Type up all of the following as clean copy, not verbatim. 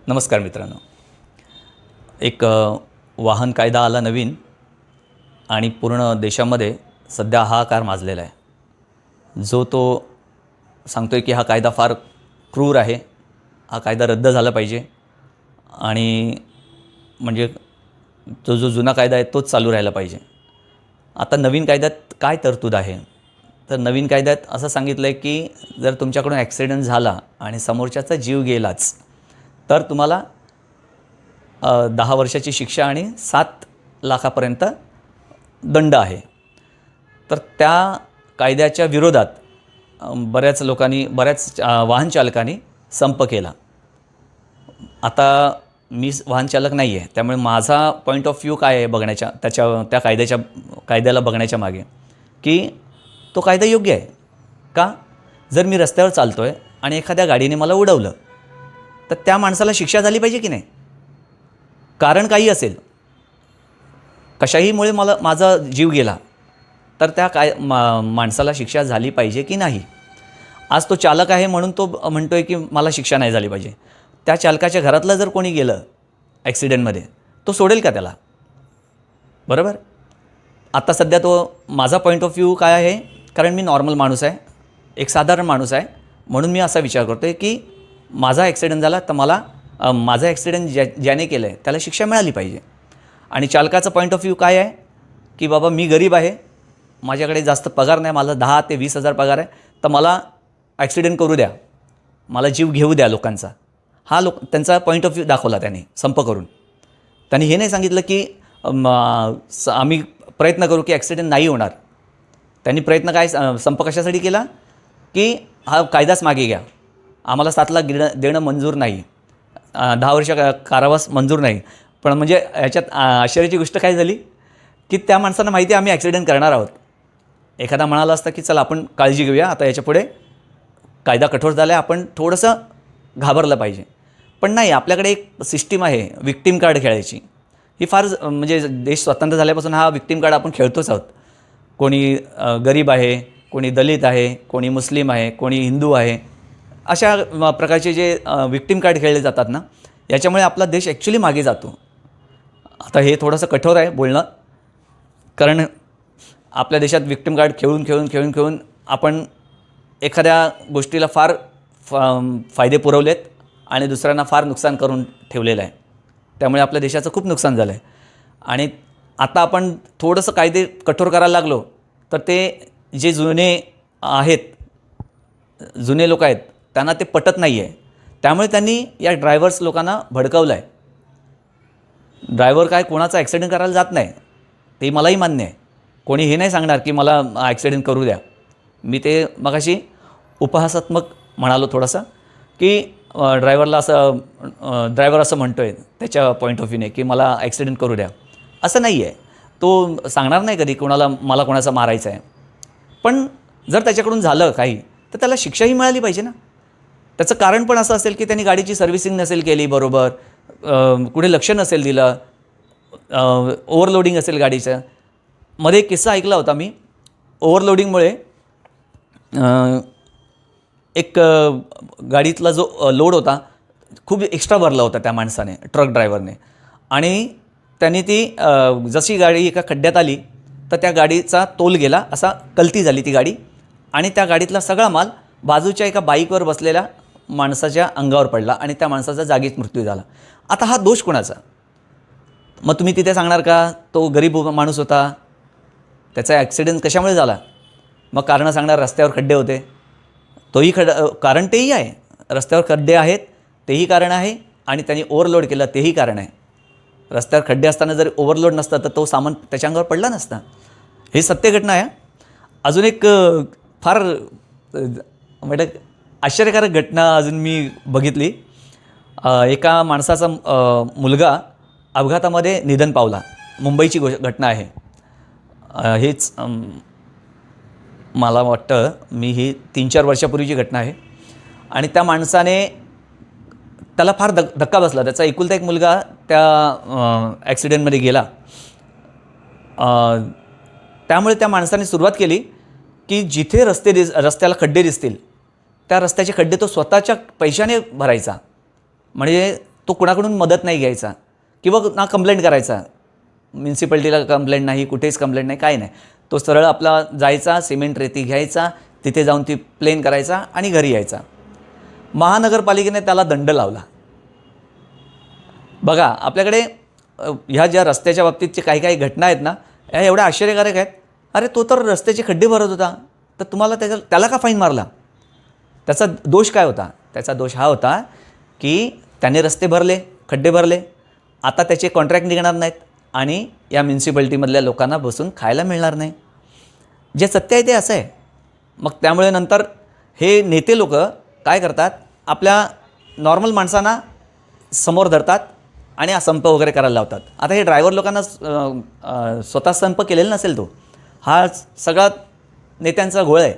नमस्कार मित्रांनो. एक वाहन कायदा आला नवीन आणि पूर्ण देशामध्ये सध्या हाहाकार माजलेला आहे. जो तो सांगतो आहे की हा कायदा फार क्रूर आहे, हा कायदा रद्द झाला पाहिजे आणि म्हणजे जो जुना कायदा आहे तोच चालू राहिला पाहिजे. आता नवीन कायद्यात काय तरतूद आहे? तर नवीन कायद्यात असं सांगितलं आहे की जर तुमच्याकडून ॲक्सिडेंट झाला आणि समोरच्याचा जीव गेलाच तर तुम्हाला 10 वर्षाची शिक्षा आणि 7 लाखापर्यंत दंड आहे. तर त्या कायद्याच्या विरोधात बऱ्याच लोकांनी वाहन चालकांनी संप केला. आता मी वाहन चालक नाही आहे, त्यामुळे माझा पॉईंट ऑफ व्ह्यू काय आहे बघण्याच्या त्या कायद्याला बघण्याच्या मागे की तो कायदा योग्य आहे का? जर मी रस्त्यावर चालतो आहे आणि एखाद्या गाडीने मला उडवलं तर त्या माणसाला शिक्षा झाली पाहिजे की नाही? कारण काही असेल, कशाहीमुळे माझा जीव गेला तर त्या माणसाला शिक्षा झाली पाहिजे की नाही? आज तो चालक आहे म्हणून तो म्हणतो आहे की मला शिक्षा नाही झाली पाहिजे. त्या चालकाच्या घरातलं जर कोणी गेलं ॲक्सिडेंटमध्ये तो सोडेल का त्याला? बरोबर. आता सध्या तो माझा पॉईंट ऑफ व्ह्यू काय आहे, कारण मी नॉर्मल माणूस आहे, एक साधारण माणूस आहे, म्हणून मी असा विचार करतो आहे की माझा ॲक्सिडेंट झाला तर मला माझा ॲक्सिडेंट ज्याने केलं आहे त्याला शिक्षा मिळाली पाहिजे. आणि चालकाचा पॉईंट ऑफ व्ह्यू काय आहे की बाबा मी गरीब आहे, माझ्याकडे जास्त पगार नाही, मला 10 ते 20 हजार पगार आहे, तर मला ॲक्सिडेंट करू द्या, मला जीव घेऊ द्या लोकांचा. हा त्यांचा पॉईंट ऑफ व्ह्यू दाखवला त्याने संप करून. त्यांनी हे नाही सांगितलं की आम्ही प्रयत्न करू की ॲक्सिडेंट नाही होणार. त्यांनी प्रयत्न संप कशासाठी केला की हा कायदाच मागे घ्या, आम्हाला 7 लाख देणं मंजूर नाही, 10 वर्ष कारावास मंजूर नाही. पण म्हणजे याच्यात आश्चर्याची गोष्ट काय झाली की त्या माणसांना माहिती आहे आम्ही ॲक्सिडेंट करणार आहोत. एखादा म्हणाला असता की चला आपण काळजी घेऊया, आता याच्यापुढे कायदा कठोर झाला आहे, आपण थोडंसं घाबरलं पाहिजे. पण नाही, आपल्याकडे एक सिस्टीम आहे विक्टीम कार्ड खेळायची. ही फार म्हणजे देश स्वतंत्र झाल्यापासून हा विक्टीम कार्ड आपण खेळतोच आहोत. कोणी गरीब आहे, कोणी दलित आहे, कोणी मुस्लिम आहे, कोणी हिंदू आहे, अशा प्रकारचे जे विक्टीम कार्ड खेळले जातात ना, याच्यामुळे आपला देश ॲक्च्युली मागे जातो. आता हे थोडंसं कठोर आहे बोलणं, कारण आपल्या देशात विक्टीम कार्ड खेळून आपण एखाद्या गोष्टीला फार फायदे पुरवलेत आणि दुसऱ्यांना फार नुकसान करून ठेवलेलं आहे. त्यामुळे आपल्या देशाचं खूप नुकसान झालं आहे. आणि आता आपण थोडंसं कायदे कठोर करायला लागलो तर ते जे जुने लोक आहेत त्यांना ते पटत नाही आहे. त्यामुळे त्यांनी या ड्रायव्हर्स लोकांना भडकवलं आहे. ड्रायव्हर काय कोणाचा ॲक्सिडेंट करायला जात नाही, ते मलाही मान्य आहे. कोणी हे नाही सांगणार की मला ॲक्सिडेंट करू द्या. मी ते मगाशी उपहासात्मक म्हणालो थोडंसं की ड्रायव्हर असं म्हणतो आहे त्याच्या पॉईंट ऑफ व्ह्यूने की मला ॲक्सिडेंट करू द्या. असं नाही आहे. तो सांगणार नाही कधी मला कोणाचा मारायचं आहे. पण जर त्याच्याकडून झालं काही तर त्याला शिक्षाही मिळाली पाहिजे ना. त्याचं कारण पण असं असेल की त्यांनी गाडीची सर्व्हिसिंग नसेल केली बरोबर, कुठे लक्ष नसेल दिलं, ओव्हरलोडिंग असेल गाडीचं. मध्ये एक किस्सा ऐकला होता मी. ओव्हरलोडिंगमुळे एक गाडीतला जो लोड होता खूप एक्स्ट्रा भरला होता त्या माणसाने, ट्रक ड्रायव्हरने. आणि त्यांनी ती जशी गाडी एका खड्ड्यात आली तर त्या गाडीचा तोल गेला, असा कल्ती झाली ती गाडी आणि त्या गाडीतला सगळा माल बाजूच्या एका बाईकवर बसलेल्या माणसाच्या अंगावर पडला आणि त्या माणसाचा जागीच मृत्यू झाला. आता हा दोष कोणाचा? मग तुम्ही तिथे सांगणार का तो गरीब माणूस होता, त्याचा ॲक्सिडेंट कशामुळे झाला? मग कारणं सांगणार रस्त्यावर खड्डे होते, कारण तेही आहे. रस्त्यावर खड्डे आहेत तेही कारण आहे आणि त्यांनी ओव्हरलोड केलं तेही कारण आहे. रस्त्यावर खड्डे असताना जर ओव्हरलोड नसतं तर तो सामान त्याच्या अंगावर पडला नसता. ही सत्य घटना आहे. अजून एक फार म्हणजे आश्चर्यकारक घटना अजून मी बघितली. एका माणसाचा मुलगा अपघातामध्ये निधन पावला. मुंबईची घटना आहे. हेच मला वाटतं ही 3-4 वर्षापूर्वीची घटना आहे. आणि त्या माणसाने त्याला फार धक्का बसला. त्याचा एकुलता एक मुलगा त्या ॲक्सिडेंटमध्ये गेला. त्यामुळे त्या माणसाने सुरुवात केली की जिथे रस्त्याला खड्डे दिसतील त्या रस्त्याचे खड्डे तो स्वतःच्या पैशाने भरायचा. म्हणजे तो कुणाकडून मदत नाही घ्यायचा किंवा ना कंप्लेंट करायचा, म्युन्सिपाल्टीला कंप्लेंट नाही, कुठेच कंप्लेंट नाही, काय नाही. तो सरळ आपला जायचा, सिमेंट रेती घ्यायचा, तिथे जाऊन ती प्लेन करायचा आणि घरी यायचा. महानगरपालिकेने त्याला दंड लावला. बघा आपल्याकडे ह्या ज्या रस्त्याच्या बाबतीतच्या काही काही घटना आहेत ना, ह्या एवढ्या आश्चर्यकारक आहेत. अरे तो तर रस्त्याचे खड्डे भरत होता, तर तुम्हाला त्याला का फाईन मारला? त्याचा दोष काय होता? त्याचा दोष हा होता की त्याने रस्ते भरले, खड्डे भरले, आता त्याचे कॉन्ट्रॅक्ट निघणार नाहीत आणि या म्युन्सिपाल्टीमधल्या लोकांना बसून खायला मिळणार नाही. जे सत्य आहे ते असं आहे. मग त्यामुळे नंतर हे नेते लोक काय करतात, आपल्या नॉर्मल माणसांना समोर धरतात आणि संप वगैरे करायला लावतात. आता हे ड्रायव्हर लोकांना स्वतः संप केलेला नसेल, तो हा सगळा नेत्यांचा घोळ आहे.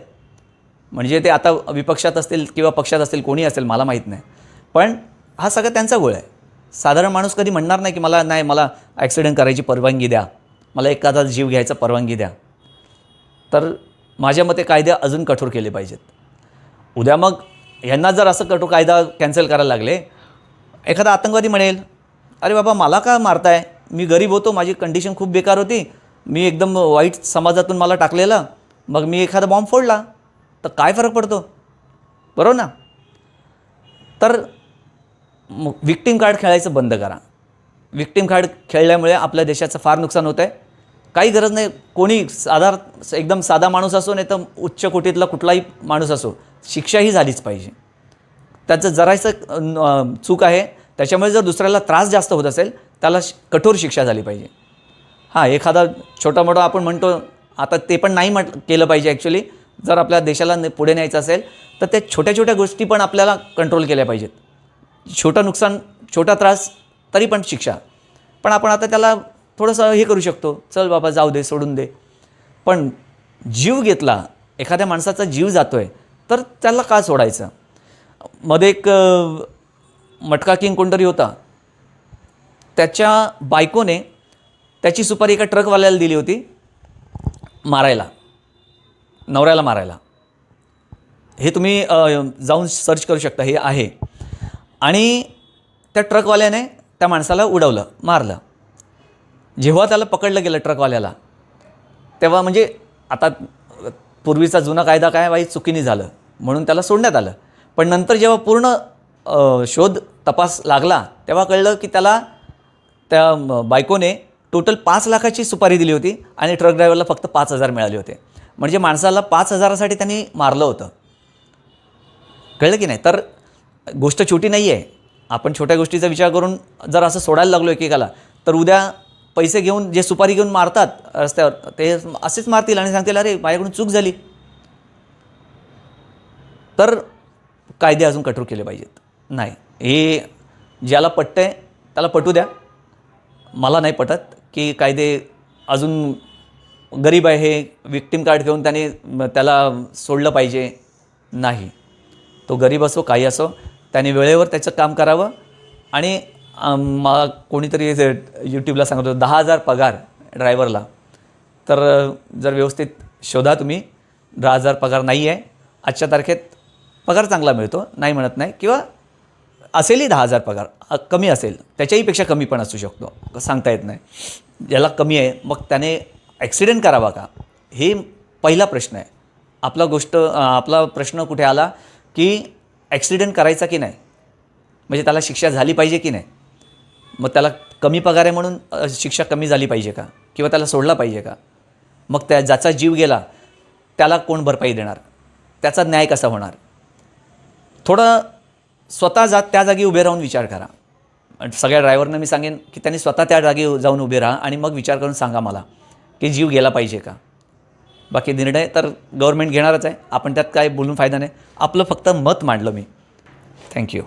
म्हणजे ते आता विपक्षात असतील किंवा पक्षात असतील, कोणी असेल मला माहीत नाही, पण हा सगळा त्यांचा घोळ आहे. साधारण माणूस कधी म्हणणार नाही की मला ॲक्सिडेंट करायची परवानगी द्या, मला एखादा जीव घ्यायचा परवानगी द्या. तर माझ्या मते कायदे अजून कठोर केले पाहिजेत. उद्या मग ह्यांना जर असं कठोर कायदा कॅन्सल करायला लागले, एखादा आतंकवादी म्हणेल, अरे बाबा मला का मारताय, मी गरीब होतो, माझी कंडिशन खूप बेकार होती, मी एकदम वाईट समाजातून मला टाकलेलं, मग मी एखादा बॉम्ब फोडला तर काय फरक पडतो, बरोबर ना? तर विक्टिम कार्ड खेळायचं बंद करा. विक्टिम कार्ड खेळल्यामुळे आपल्या देशाचं फार नुकसान होतं आहे. काही गरज नाही, कोणी एकदम साधा माणूस असो, नाही तर उच्च कोटीतला कुठलाही माणूस असो, शिक्षा ही झालीच पाहिजे. त्याचं जरायचं चूक आहे, त्याच्यामुळे जर दुसऱ्याला त्रास जास्त होत असेल, त्याला कठोर शिक्षा झाली पाहिजे. हां, एखादा छोटा मोठा आपण म्हणतो, आता ते पण नाही केलं पाहिजे ॲक्च्युली. जर आपल्या देशाला पुढे न्यायचं असेल तर त्या छोट्या छोट्या गोष्टी पण आपल्याला कंट्रोल केल्या पाहिजेत. छोटं नुकसान, छोटा त्रास, तरी पण शिक्षा. पण आपण आता त्याला थोडंसं हे करू शकतो, चल बाबा जाऊ दे, सोडून दे. पण जीव घेतला, एखाद्या माणसाचा जीव जातो आहे, तर त्याला का सोडायचं? मध्ये एक मटका किंग कोणतरी होता, त्याच्या बायकोने त्याची सुपारी एका ट्रकवाल्याला दिली होती मारायला, नवऱ्याला मारायला. हे तुम्ही जाऊन सर्च करू शकता, हे आहे. आणि त्या ट्रकवाल्याने त्या माणसाला उडवलं, मारलं. जेव्हा त्याला पकडलं गेलं ट्रकवाल्याला, तेव्हा म्हणजे आता पूर्वीचा जुना कायदा काय, बाई चुकीने झालं म्हणून त्याला सोडण्यात आलं. पण नंतर जेव्हा पूर्ण शोध तपास लागला, तेव्हा कळलं की त्याला त्या बायकोने टोटल 5 लाखाची सुपारी दिली होती आणि ट्रक ड्रायव्हरला फक्त 5,000 मिळाले होते. म्हणजे माणसाला 5,000साठी त्यांनी मारलं होतं. कळलं की नाही? तर गोष्ट छोटी नाही आहे. आपण छोट्या गोष्टीचा विचार करून जर असं सोडायला लागलो एकेकाला, तर उद्या पैसे घेऊन, जे सुपारी घेऊन मारतात रस्त्यावर, ते असेच मारतील आणि सांगतील, अरे माझ्याकडून चूक झाली. तर कायदे अजून कठोर केले पाहिजेत. नाही, हे ज्याला पटतंय त्याला पटू द्या. मला नाही पटत की कायदे अजून, गरीब आहे हे विक्टिम कार्ड घेऊन त्याला सोडलं पाहिजे. नाही, तो गरीब असो काही असो, त्याने वेळेवर त्याचं काम करावं. आणि मला कोणीतरी यूट्यूबला सांगत होतं 10,000 पगार ड्रायव्हरला. तर जर व्यवस्थित शोधा तुम्ही, 10,000 पगार नाही आहे आजच्या तारखेत. पगार चांगला मिळतो, नाही म्हणत नाही, किंवा असेलही 10,000 पगार, कमी असेल, त्याच्याहीपेक्षा कमी पण असू शकतो, सांगता येत नाही. ज्याला कमी आहे मग त्याने ॲक्सिडेंट करावा का, हे पहिला प्रश्न आहे. आपला प्रश्न कुठे आला की ॲक्सिडेंट करायचा की नाही, म्हणजे त्याला शिक्षा झाली पाहिजे की नाही. मग त्याला कमी पगार आहे म्हणून शिक्षा कमी झाली पाहिजे का, किंवा त्याला सोडला पाहिजे का? मग ज्याचा जीव गेला त्याला कोण भरपाई देणार, त्याचा न्याय कसा होणार? थोडं स्वतः त्या जागी उभे राहून विचार करा. सगळ्या ड्रायव्हरना मी सांगेन की त्यांनी स्वतः त्या जागी जाऊन उभे राहा आणि मग विचार करून सांगा मला की जीव गेला पाहिजे का. बाकी निर्णय तर गव्हर्नमेंट घेणारच आहे, आपण त्यात काय बोलून फायदा नाही. आपलं फक्त मत मांडलं मी. थँक्यू.